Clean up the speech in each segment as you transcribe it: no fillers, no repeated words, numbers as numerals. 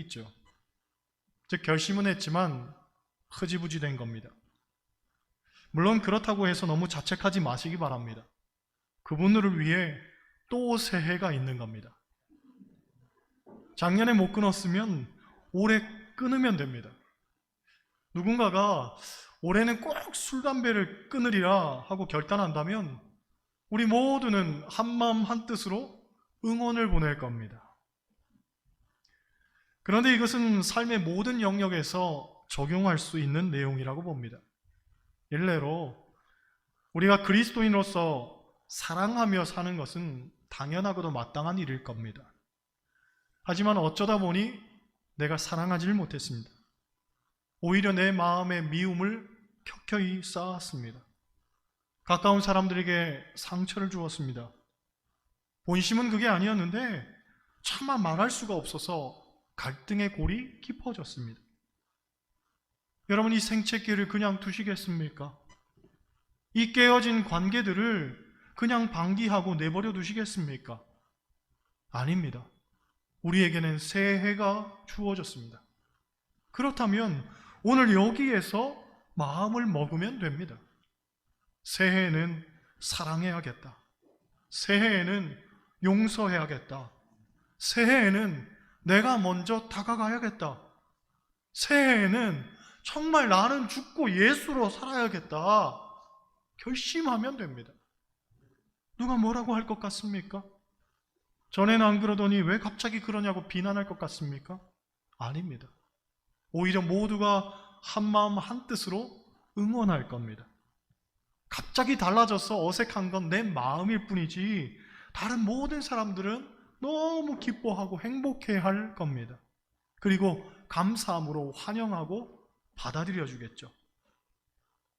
있죠. 즉 결심은 했지만 흐지부지 된 겁니다. 물론 그렇다고 해서 너무 자책하지 마시기 바랍니다. 그분들을 위해 또 새해가 있는 겁니다. 작년에 못 끊었으면 올해 끊으면 됩니다. 누군가가 올해는 꼭 술, 담배를 끊으리라 하고 결단한다면 우리 모두는 한마음 한뜻으로 응원을 보낼 겁니다. 그런데 이것은 삶의 모든 영역에서 적용할 수 있는 내용이라고 봅니다. 일례로 우리가 그리스도인으로서 사랑하며 사는 것은 당연하고도 마땅한 일일 겁니다. 하지만 어쩌다 보니 내가 사랑하지를 못했습니다. 오히려 내 마음의 미움을 켜켜이 쌓았습니다. 가까운 사람들에게 상처를 주었습니다. 본심은 그게 아니었는데 차마 말할 수가 없어서 갈등의 골이 깊어졌습니다. 여러분, 이 생채길을 그냥 두시겠습니까? 이 깨어진 관계들을 그냥 방기하고 내버려 두시겠습니까? 아닙니다. 우리에게는 새해가 주어졌습니다. 그렇다면 오늘 여기에서 마음을 먹으면 됩니다. 새해에는 사랑해야겠다. 새해에는 용서해야겠다. 새해에는 내가 먼저 다가가야겠다. 새해에는 정말 나는 죽고 예수로 살아야겠다. 결심하면 됩니다. 누가 뭐라고 할 것 같습니까? 전에는 안 그러더니 왜 갑자기 그러냐고 비난할 것 같습니까? 아닙니다. 오히려 모두가 한마음 한뜻으로 응원할 겁니다. 갑자기 달라져서 어색한 건 내 마음일 뿐이지 다른 모든 사람들은 너무 기뻐하고 행복해할 겁니다. 그리고 감사함으로 환영하고 받아들여 주겠죠.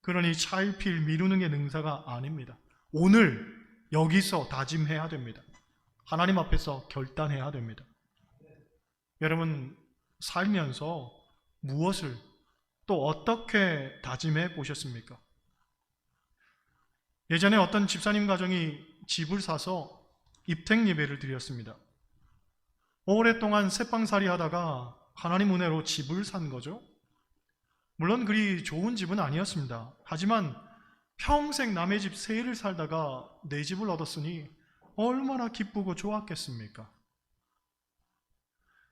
그러니 차일피일 미루는 게 능사가 아닙니다. 오늘 여기서 다짐해야 됩니다. 하나님 앞에서 결단해야 됩니다. 여러분, 살면서 무엇을 또 어떻게 다짐해 보셨습니까? 예전에 어떤 집사님 가정이 집을 사서 입택 예배를 드렸습니다. 오랫동안 새빵살이 하다가 하나님 은혜로 집을 산 거죠. 물론 그리 좋은 집은 아니었습니다. 하지만 평생 남의 집 세일을 살다가 내 집을 얻었으니 얼마나 기쁘고 좋았겠습니까?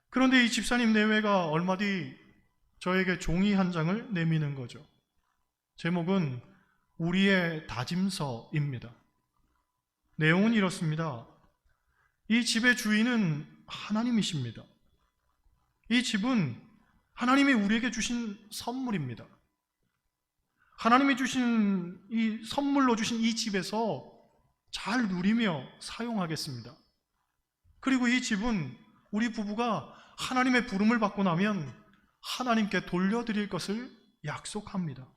그런데 이 집사님 내외가 얼마 뒤 저에게 종이 한 장을 내미는 거죠. 제목은 우리의 다짐서입니다. 내용은 이렇습니다. 이 집의 주인은 하나님이십니다. 이 집은 하나님이 우리에게 주신 선물입니다. 하나님이 주신 이 선물로 주신 이 집에서 잘 누리며 사용하겠습니다. 그리고 이 집은 우리 부부가 하나님의 부름을 받고 나면 하나님께 돌려드릴 것을 약속합니다.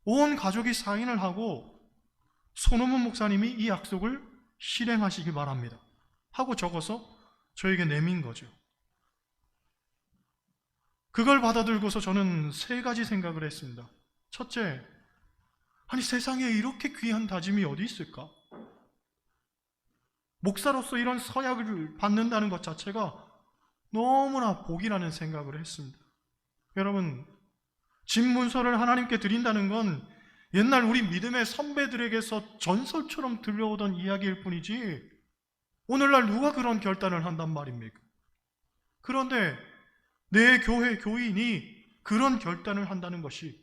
온 가족이 사인을 하고 손호문 목사님이 이 약속을 실행하시기 바랍니다 하고 적어서 저에게 내민 거죠. 그걸 받아들고서 저는 세 가지 생각을 했습니다. 첫째, 아니 세상에 이렇게 귀한 다짐이 어디 있을까? 목사로서 이런 서약을 받는다는 것 자체가 너무나 복이라는 생각을 했습니다. 여러분, 집 문서를 하나님께 드린다는 건 옛날 우리 믿음의 선배들에게서 전설처럼 들려오던 이야기일 뿐이지 오늘날 누가 그런 결단을 한단 말입니까? 그런데 내 교회 교인이 그런 결단을 한다는 것이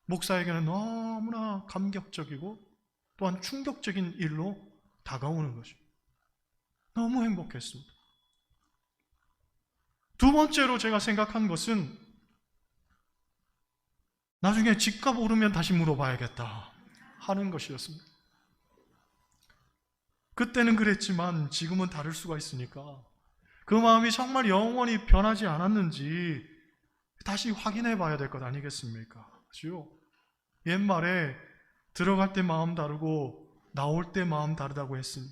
목사에게는 너무나 감격적이고 또한 충격적인 일로 다가오는 것입니다. 너무 행복했습니다. 두 번째로 제가 생각한 것은 나중에 집값 오르면 다시 물어봐야겠다 하는 것이었습니다. 그때는 그랬지만 지금은 다를 수가 있으니까 그 마음이 정말 영원히 변하지 않았는지 다시 확인해 봐야 될 것 아니겠습니까? 그렇죠? 옛말에 들어갈 때 마음 다르고 나올 때 마음 다르다고 했으니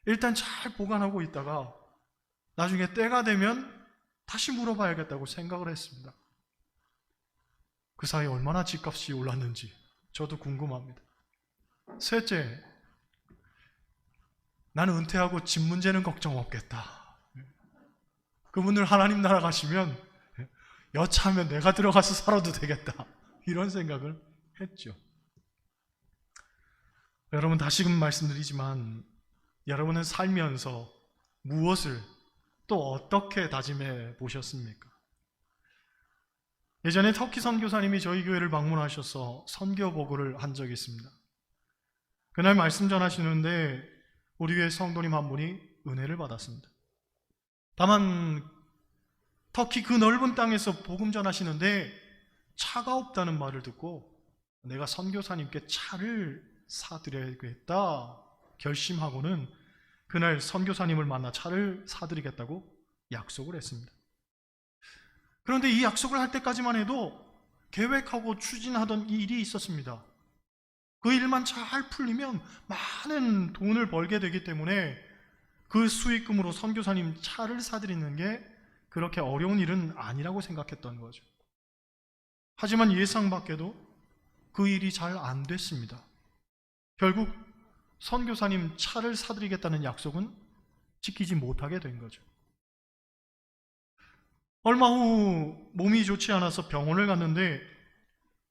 일단 잘 보관하고 있다가 나중에 때가 되면 다시 물어봐야겠다고 생각을 했습니다. 그 사이에 얼마나 집값이 올랐는지 저도 궁금합니다. 셋째, 나는 은퇴하고 집 문제는 걱정 없겠다. 그분들 하나님 나라 가시면 여차하면 내가 들어가서 살아도 되겠다, 이런 생각을 했죠. 여러분, 다시금 말씀드리지만 여러분은 살면서 무엇을 또 어떻게 다짐해 보셨습니까? 예전에 터키 선교사님이 저희 교회를 방문하셔서 선교 보고를 한 적이 있습니다. 그날 말씀 전하시는데 우리 교회 성도님 한 분이 은혜를 받았습니다. 다만 터키 그 넓은 땅에서 복음 전하시는데 차가 없다는 말을 듣고 내가 선교사님께 차를 사드려야겠다 결심하고는 그날 선교사님을 만나 차를 사드리겠다고 약속을 했습니다. 그런데 이 약속을 할 때까지만 해도 계획하고 추진하던 일이 있었습니다. 그 일만 잘 풀리면 많은 돈을 벌게 되기 때문에 그 수익금으로 선교사님 차를 사드리는 게 그렇게 어려운 일은 아니라고 생각했던 거죠. 하지만 예상 밖에도 그 일이 잘 안 됐습니다. 결국 선교사님 차를 사드리겠다는 약속은 지키지 못하게 된 거죠. 얼마 후 몸이 좋지 않아서 병원을 갔는데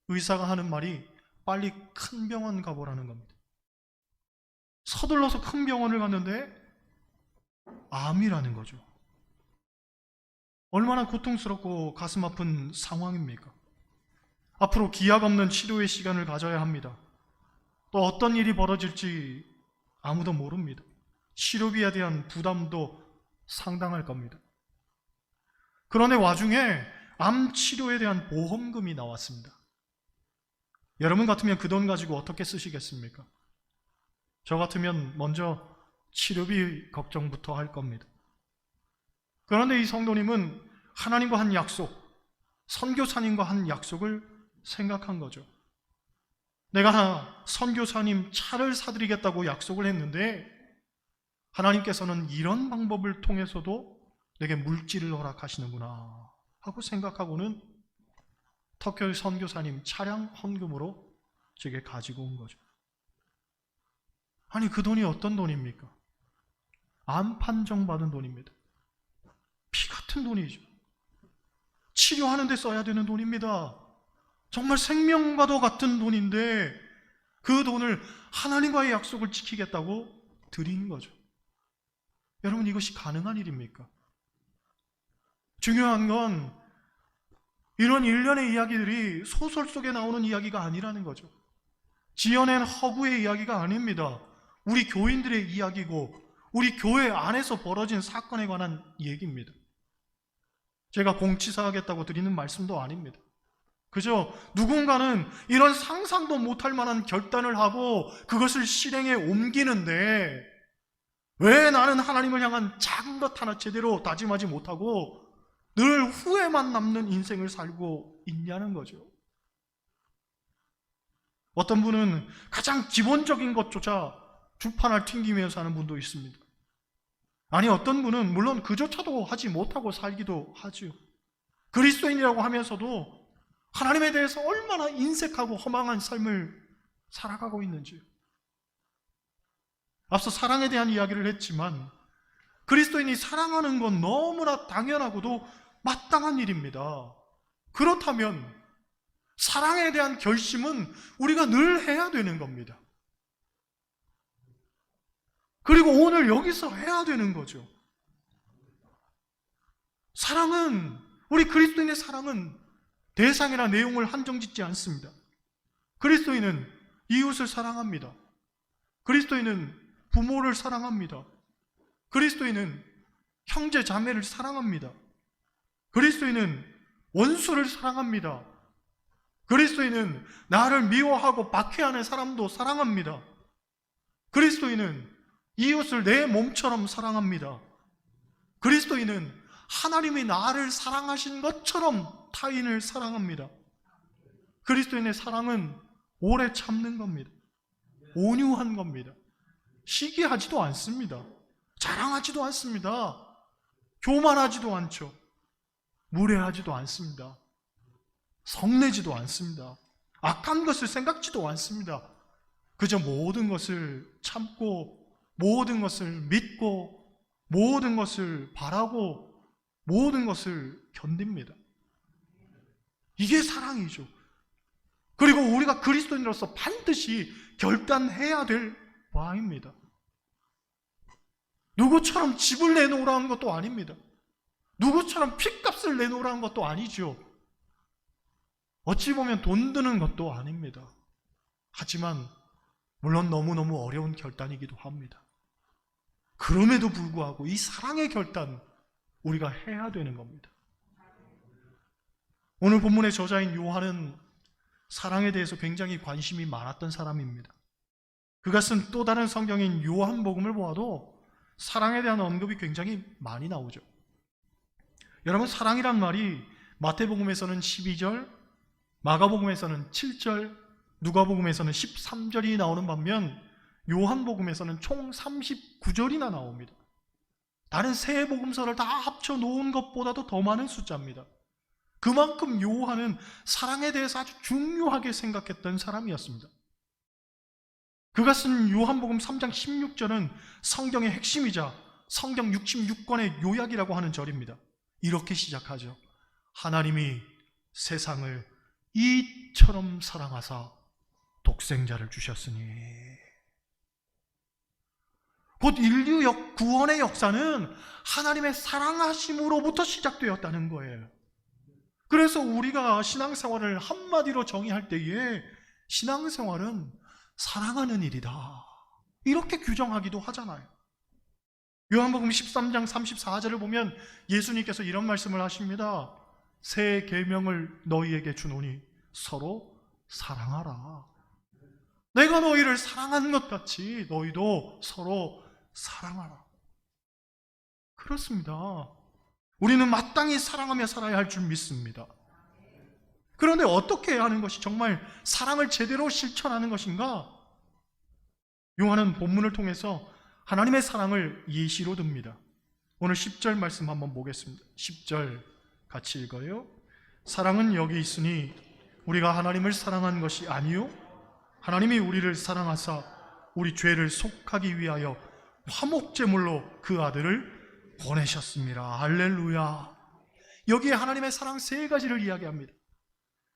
의사가 하는 말이 빨리 큰 병원 가보라는 겁니다. 서둘러서 큰 병원을 갔는데 암이라는 거죠. 얼마나 고통스럽고 가슴 아픈 상황입니까? 앞으로 기약 없는 치료의 시간을 가져야 합니다. 또 어떤 일이 벌어질지 아무도 모릅니다. 치료비에 대한 부담도 상당할 겁니다. 그런데 와중에 암 치료에 대한 보험금이 나왔습니다. 여러분 같으면 그 돈 가지고 어떻게 쓰시겠습니까? 저 같으면 먼저 치료비 걱정부터 할 겁니다. 그런데 이 성도님은 하나님과 한 약속, 선교사님과 한 약속을 생각한 거죠. 내가 선교사님 차를 사드리겠다고 약속을 했는데 하나님께서는 이런 방법을 통해서도 내게 물질을 허락하시는구나 하고 생각하고는 터키 선교사님 차량 헌금으로 제게 가지고 온 거죠. 아니, 그 돈이 어떤 돈입니까? 암 판정받은 돈입니다. 피 같은 돈이죠. 치료하는 데 써야 되는 돈입니다. 정말 생명과도 같은 돈인데 그 돈을 하나님과의 약속을 지키겠다고 드린 거죠. 여러분, 이것이 가능한 일입니까? 중요한 건 이런 일련의 이야기들이 소설 속에 나오는 이야기가 아니라는 거죠. 지어낸 허구의 이야기가 아닙니다. 우리 교인들의 이야기고 우리 교회 안에서 벌어진 사건에 관한 얘기입니다. 제가 공치사하겠다고 드리는 말씀도 아닙니다. 그저 누군가는 이런 상상도 못할 만한 결단을 하고 그것을 실행에 옮기는데 왜 나는 하나님을 향한 작은 것 하나 제대로 다짐하지 못하고 늘 후회만 남는 인생을 살고 있냐는 거죠. 어떤 분은 가장 기본적인 것조차 주판을 튕기면서 사는 분도 있습니다. 아니, 어떤 분은 물론 그조차도 하지 못하고 살기도 하죠. 그리스도인이라고 하면서도 하나님에 대해서 얼마나 인색하고 허망한 삶을 살아가고 있는지. 앞서 사랑에 대한 이야기를 했지만 그리스도인이 사랑하는 건 너무나 당연하고도 마땅한 일입니다. 그렇다면 사랑에 대한 결심은 우리가 늘 해야 되는 겁니다. 그리고 오늘 여기서 해야 되는 거죠. 사랑은, 우리 그리스도인의 사랑은 대상이나 내용을 한정짓지 않습니다. 그리스도인은 이웃을 사랑합니다. 그리스도인은 부모를 사랑합니다. 그리스도인은 형제 자매를 사랑합니다. 그리스도인은 원수를 사랑합니다. 그리스도인은 나를 미워하고 박해하는 사람도 사랑합니다. 그리스도인은 이웃을 내 몸처럼 사랑합니다. 그리스도인은 하나님이 나를 사랑하신 것처럼 타인을 사랑합니다. 그리스도인의 사랑은 오래 참는 겁니다. 온유한 겁니다. 시기하지도 않습니다. 자랑하지도 않습니다. 교만하지도 않죠. 무례하지도 않습니다. 성내지도 않습니다. 악한 것을 생각지도 않습니다. 그저 모든 것을 참고 모든 것을 믿고 모든 것을 바라고 모든 것을 견딥니다. 이게 사랑이죠. 그리고 우리가 그리스도인으로서 반드시 결단해야 될 바입니다. 누구처럼 집을 내놓으라는 것도 아닙니다. 누구처럼 핏값을 내놓으라는 것도 아니죠. 어찌 보면 돈 드는 것도 아닙니다. 하지만 물론 너무너무 어려운 결단이기도 합니다. 그럼에도 불구하고 이 사랑의 결단 우리가 해야 되는 겁니다. 오늘 본문의 저자인 요한은 사랑에 대해서 굉장히 관심이 많았던 사람입니다. 그가 쓴 또 다른 성경인 요한복음을 보아도 사랑에 대한 언급이 굉장히 많이 나오죠. 여러분, 사랑이란 말이 마태복음에서는 12절, 마가복음에서는 7절, 누가복음에서는 13절이 나오는 반면 요한복음에서는 총 39절이나 나옵니다. 다른 세 복음서를 다 합쳐 놓은 것보다도 더 많은 숫자입니다. 그만큼 요한은 사랑에 대해서 아주 중요하게 생각했던 사람이었습니다. 그가 쓴 요한복음 3장 16절은 성경의 핵심이자 성경 66권의 요약이라고 하는 절입니다. 이렇게 시작하죠. 하나님이 세상을 이처럼 사랑하사 독생자를 주셨으니. 곧 인류 구원의 역사는 하나님의 사랑하심으로부터 시작되었다는 거예요. 그래서 우리가 신앙생활을 한마디로 정의할 때에 신앙생활은 사랑하는 일이다, 이렇게 규정하기도 하잖아요. 요한복음 13장 34절을 보면 예수님께서 이런 말씀을 하십니다. 새 계명을 너희에게 주노니 서로 사랑하라. 내가 너희를 사랑한 것 같이 너희도 서로 사랑하라. 그렇습니다. 우리는 마땅히 사랑하며 살아야 할 줄 믿습니다. 그런데 어떻게 해야 하는 것이 정말 사랑을 제대로 실천하는 것인가? 요한은 본문을 통해서 하나님의 사랑을 예시로 듭니다. 오늘 10절 말씀 한번 보겠습니다. 10절 같이 읽어요. 사랑은 여기 있으니 우리가 하나님을 사랑한 것이 아니요 하나님이 우리를 사랑하사 우리 죄를 속하기 위하여 화목제물로 그 아들을 보내셨습니다. 할렐루야. 여기에 하나님의 사랑 세 가지를 이야기합니다.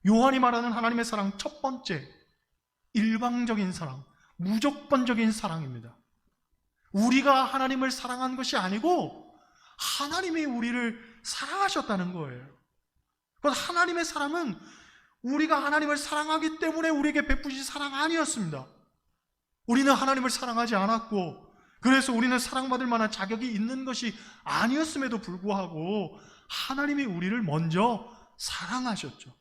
요한이 말하는 하나님의 사랑 첫 번째, 일방적인 사랑, 무조건적인 사랑입니다. 우리가 하나님을 사랑한 것이 아니고 하나님이 우리를 사랑하셨다는 거예요. 하나님의 사랑은 우리가 하나님을 사랑하기 때문에 우리에게 베푸신 사랑 아니었습니다. 우리는 하나님을 사랑하지 않았고 그래서 우리는 사랑받을 만한 자격이 있는 것이 아니었음에도 불구하고 하나님이 우리를 먼저 사랑하셨죠.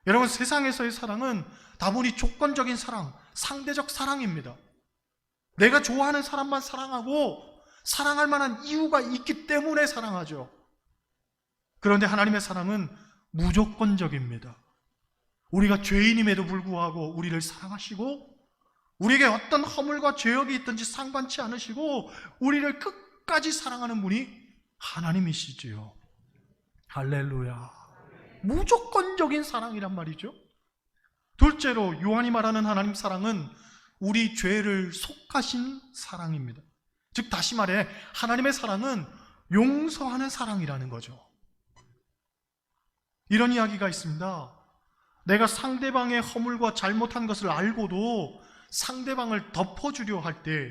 여러분, 세상에서의 사랑은 다분히 조건적인 사랑, 상대적 사랑입니다. 내가 좋아하는 사람만 사랑하고 사랑할 만한 이유가 있기 때문에 사랑하죠. 그런데 하나님의 사랑은 무조건적입니다. 우리가 죄인임에도 불구하고 우리를 사랑하시고 우리에게 어떤 허물과 죄악이 있든지 상관치 않으시고 우리를 끝까지 사랑하는 분이 하나님이시지요. 할렐루야. 무조건적인 사랑이란 말이죠. 둘째로 요한이 말하는 하나님 사랑은 우리 죄를 속하신 사랑입니다. 즉 다시 말해 하나님의 사랑은 용서하는 사랑이라는 거죠. 이런 이야기가 있습니다. 내가 상대방의 허물과 잘못한 것을 알고도 상대방을 덮어주려 할 때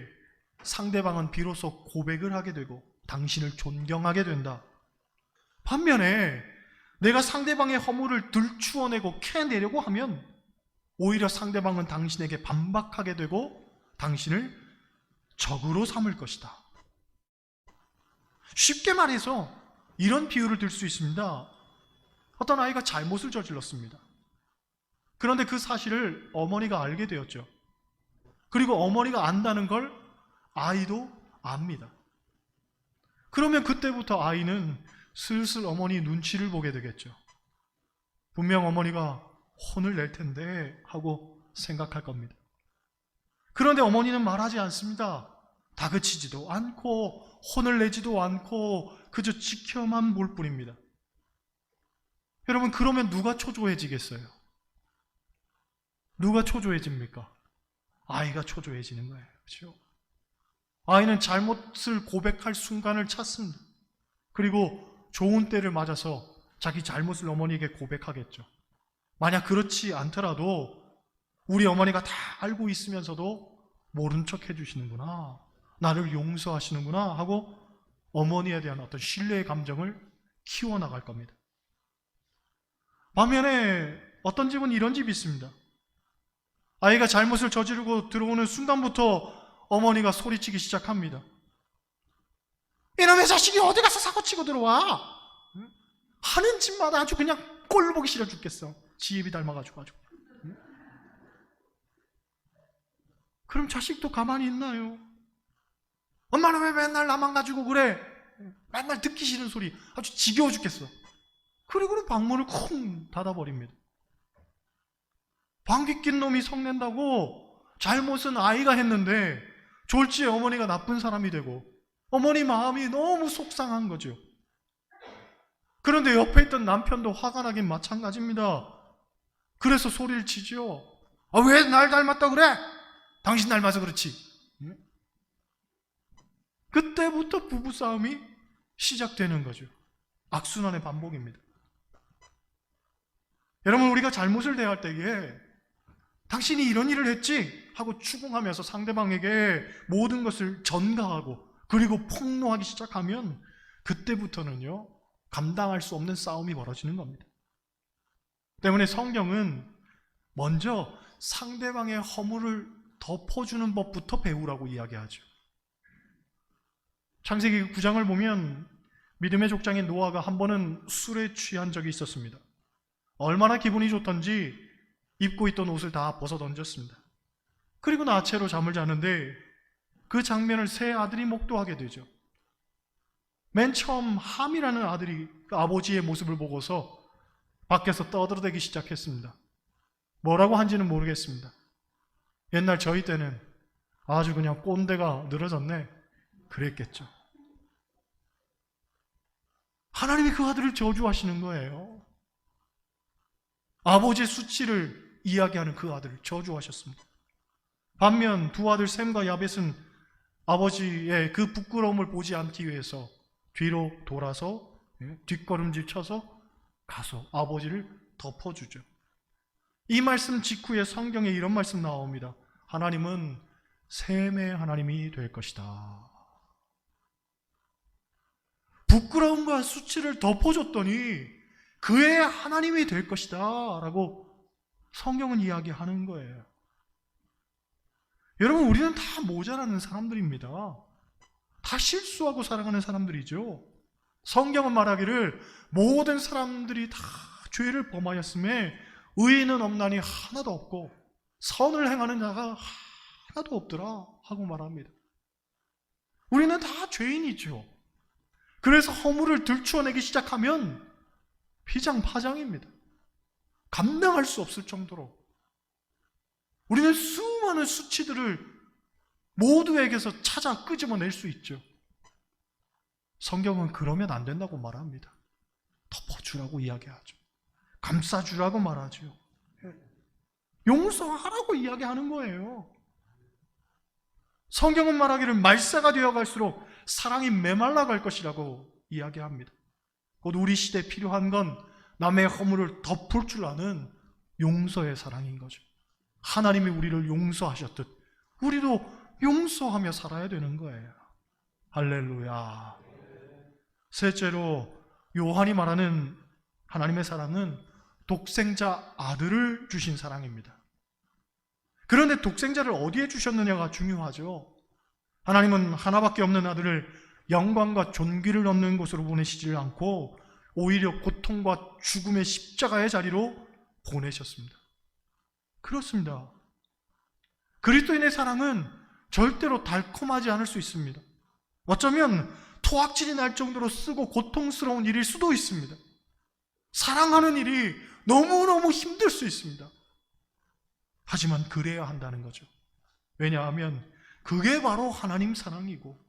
상대방은 비로소 고백을 하게 되고 당신을 존경하게 된다. 반면에 내가 상대방의 허물을 들추어내고 캐내려고 하면 오히려 상대방은 당신에게 반박하게 되고 당신을 적으로 삼을 것이다. 쉽게 말해서 이런 비유를 들 수 있습니다. 어떤 아이가 잘못을 저질렀습니다. 그런데 그 사실을 어머니가 알게 되었죠. 그리고 어머니가 안다는 걸 아이도 압니다. 그러면 그때부터 아이는 슬슬 어머니 눈치를 보게 되겠죠. 분명 어머니가 혼을 낼 텐데 하고 생각할 겁니다. 그런데 어머니는 말하지 않습니다. 다그치지도 않고 혼을 내지도 않고 그저 지켜만 볼 뿐입니다. 여러분, 그러면 누가 초조해지겠어요? 누가 초조해집니까? 아이가 초조해지는 거예요. 그렇죠? 아이는 잘못을 고백할 순간을 찾습니다. 그리고 좋은 때를 맞아서 자기 잘못을 어머니에게 고백하겠죠. 만약 그렇지 않더라도 우리 어머니가 다 알고 있으면서도 모른 척 해주시는구나, 나를 용서하시는구나 하고 어머니에 대한 어떤 신뢰의 감정을 키워나갈 겁니다. 반면에 어떤 집은 이런 집이 있습니다. 아이가 잘못을 저지르고 들어오는 순간부터 어머니가 소리치기 시작합니다. 이놈의 자식이 어디 가서 사고치고 들어와? 하는 집마다 아주 그냥 꼴 보기 싫어 죽겠어. 지혜비 닮아가지고. 그럼 자식도 가만히 있나요? 엄마는 왜 맨날 나만 가지고 그래? 맨날 듣기 싫은 소리, 아주 지겨워 죽겠어. 그리고는 방문을 쿵 닫아버립니다. 방귀 낀 놈이 성낸다고 잘못은 아이가 했는데 졸지에 어머니가 나쁜 사람이 되고 어머니 마음이 너무 속상한 거죠. 그런데 옆에 있던 남편도 화가 나긴 마찬가지입니다. 그래서 소리를 치죠. 왜 날 닮았다 그래? 당신 닮아서 그렇지. 그때부터 부부싸움이 시작되는 거죠. 악순환의 반복입니다. 여러분, 우리가 잘못을 대할 때에 당신이 이런 일을 했지 하고 추궁하면서 상대방에게 모든 것을 전가하고 그리고 폭로하기 시작하면 그때부터는요, 감당할 수 없는 싸움이 벌어지는 겁니다. 때문에 성경은 먼저 상대방의 허물을 덮어주는 법부터 배우라고 이야기하죠. 창세기 9장을 보면 믿음의 족장인 노아가 한 번은 술에 취한 적이 있었습니다. 얼마나 기분이 좋던지 입고 있던 옷을 다 벗어 던졌습니다. 그리고 나체로 잠을 자는데 그 장면을 세 아들이 목도하게 되죠. 맨 처음 함이라는 아들이 그 아버지의 모습을 보고서 밖에서 떠들어대기 시작했습니다. 뭐라고 한지는 모르겠습니다. 옛날 저희 때는 아주 그냥 꼰대가 늘어졌네 그랬겠죠. 하나님이 그 아들을 저주하시는 거예요. 아버지의 수치를 이야기하는 그 아들을 저주하셨습니다. 반면 두 아들 셈과 야벳은 아버지의 그 부끄러움을 보지 않기 위해서 뒤로 돌아서 뒷걸음질 쳐서 가서 아버지를 덮어주죠. 이 말씀 직후에 성경에 이런 말씀 나옵니다. 하나님은 셈의 하나님이 될 것이다. 부끄러움과 수치를 덮어줬더니 그의 하나님이 될 것이다 라고 성경은 이야기하는 거예요. 여러분, 우리는 다 모자라는 사람들입니다. 다 실수하고 살아가는 사람들이죠. 성경은 말하기를 모든 사람들이 다 죄를 범하였음에 의인은 없나니 하나도 없고 선을 행하는 자가 하나도 없더라 하고 말합니다. 우리는 다 죄인이죠. 그래서 허물을 들추어내기 시작하면 피장파장입니다. 감당할 수 없을 정도로 우리는 수많은 수치들을 모두에게서 찾아 끄집어낼 수 있죠. 성경은 그러면 안 된다고 말합니다. 덮어주라고 이야기하죠. 감싸주라고 말하죠. 용서하라고 이야기하는 거예요. 성경은 말하기를 말세가 되어갈수록 사랑이 메말라갈 것이라고 이야기합니다. 곧 우리 시대에 필요한 건 남의 허물을 덮을 줄 아는 용서의 사랑인 거죠. 하나님이 우리를 용서하셨듯 우리도 용서하며 살아야 되는 거예요. 할렐루야. 셋째로 요한이 말하는 하나님의 사랑은 독생자 아들을 주신 사랑입니다. 그런데 독생자를 어디에 주셨느냐가 중요하죠. 하나님은 하나밖에 없는 아들을 영광과 존귀를 얻는 곳으로 보내시지 않고 오히려 고통과 죽음의 십자가의 자리로 보내셨습니다. 그렇습니다. 그리스도인의 사랑은 절대로 달콤하지 않을 수 있습니다. 어쩌면 토악질이 날 정도로 쓰고 고통스러운 일일 수도 있습니다. 사랑하는 일이 너무너무 힘들 수 있습니다. 하지만 그래야 한다는 거죠. 왜냐하면 그게 바로 하나님 사랑이고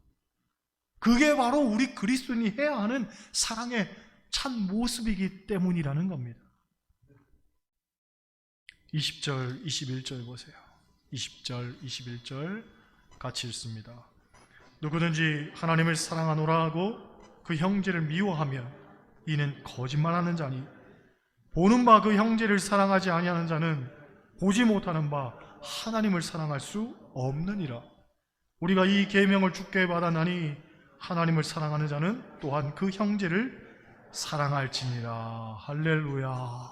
그게 바로 우리 그리스도인이 해야 하는 사랑의 참 모습이기 때문이라는 겁니다. 20절, 21절 보세요. 20절, 21절 같이 읽습니다. 누구든지 하나님을 사랑하노라 하고 그 형제를 미워하면 이는 거짓말하는 자니 보는 바 그 형제를 사랑하지 아니하는 자는 보지 못하는 바 하나님을 사랑할 수 없느니라. 우리가 이 계명을 주께 받았나니 하나님을 사랑하는 자는 또한 그 형제를 사랑할지니라. 할렐루야.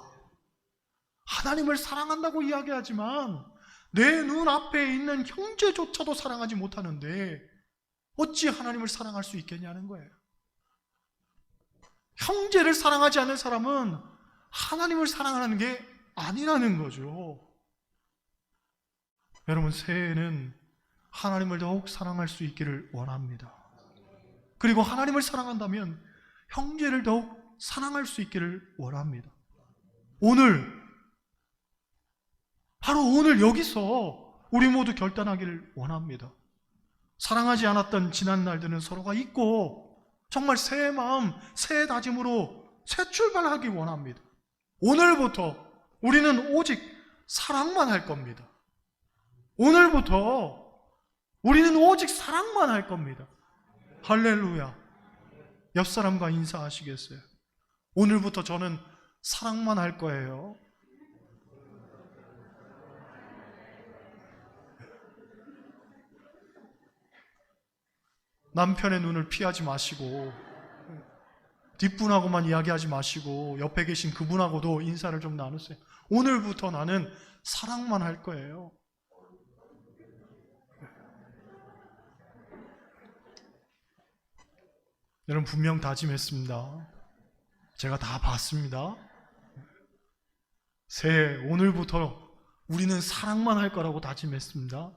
하나님을 사랑한다고 이야기하지만 내 눈앞에 있는 형제조차도 사랑하지 못하는데 어찌 하나님을 사랑할 수 있겠냐는 거예요. 형제를 사랑하지 않는 사람은 하나님을 사랑하는 게 아니라는 거죠. 여러분, 새해에는 하나님을 더욱 사랑할 수 있기를 원합니다. 그리고 하나님을 사랑한다면 형제를 더욱 사랑할 수 있기를 원합니다. 바로 오늘 여기서 우리 모두 결단하기를 원합니다. 사랑하지 않았던 지난 날들은 서로가 잊고 정말 새 마음, 새 다짐으로 새 출발하기 원합니다. 오늘부터 우리는 오직 사랑만 할 겁니다. 오늘부터 우리는 오직 사랑만 할 겁니다. 할렐루야. 옆 사람과 인사하시겠어요? 오늘부터 저는 사랑만 할 거예요. 남편의 눈을 피하지 마시고 뒷분하고만 이야기하지 마시고 옆에 계신 그분하고도 인사를 좀 나누세요. 오늘부터 나는 사랑만 할 거예요. 여러분, 분명 다짐했습니다. 제가 다 봤습니다. 새해 오늘부터 우리는 사랑만 할 거라고 다짐했습니다.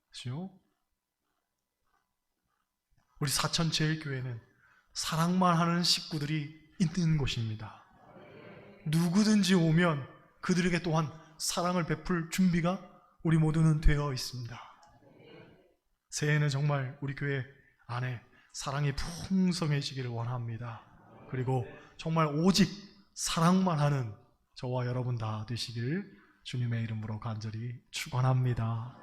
그렇죠? 우리 사천제일교회는 사랑만 하는 식구들이 있는 곳입니다. 누구든지 오면 그들에게 또한 사랑을 베풀 준비가 우리 모두는 되어 있습니다. 새해에는 정말 우리 교회 안에 사랑이 풍성해지기를 원합니다. 그리고 정말 오직 사랑만 하는 저와 여러분 다 되시길 주님의 이름으로 간절히 축원합니다.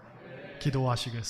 기도하시겠습니다.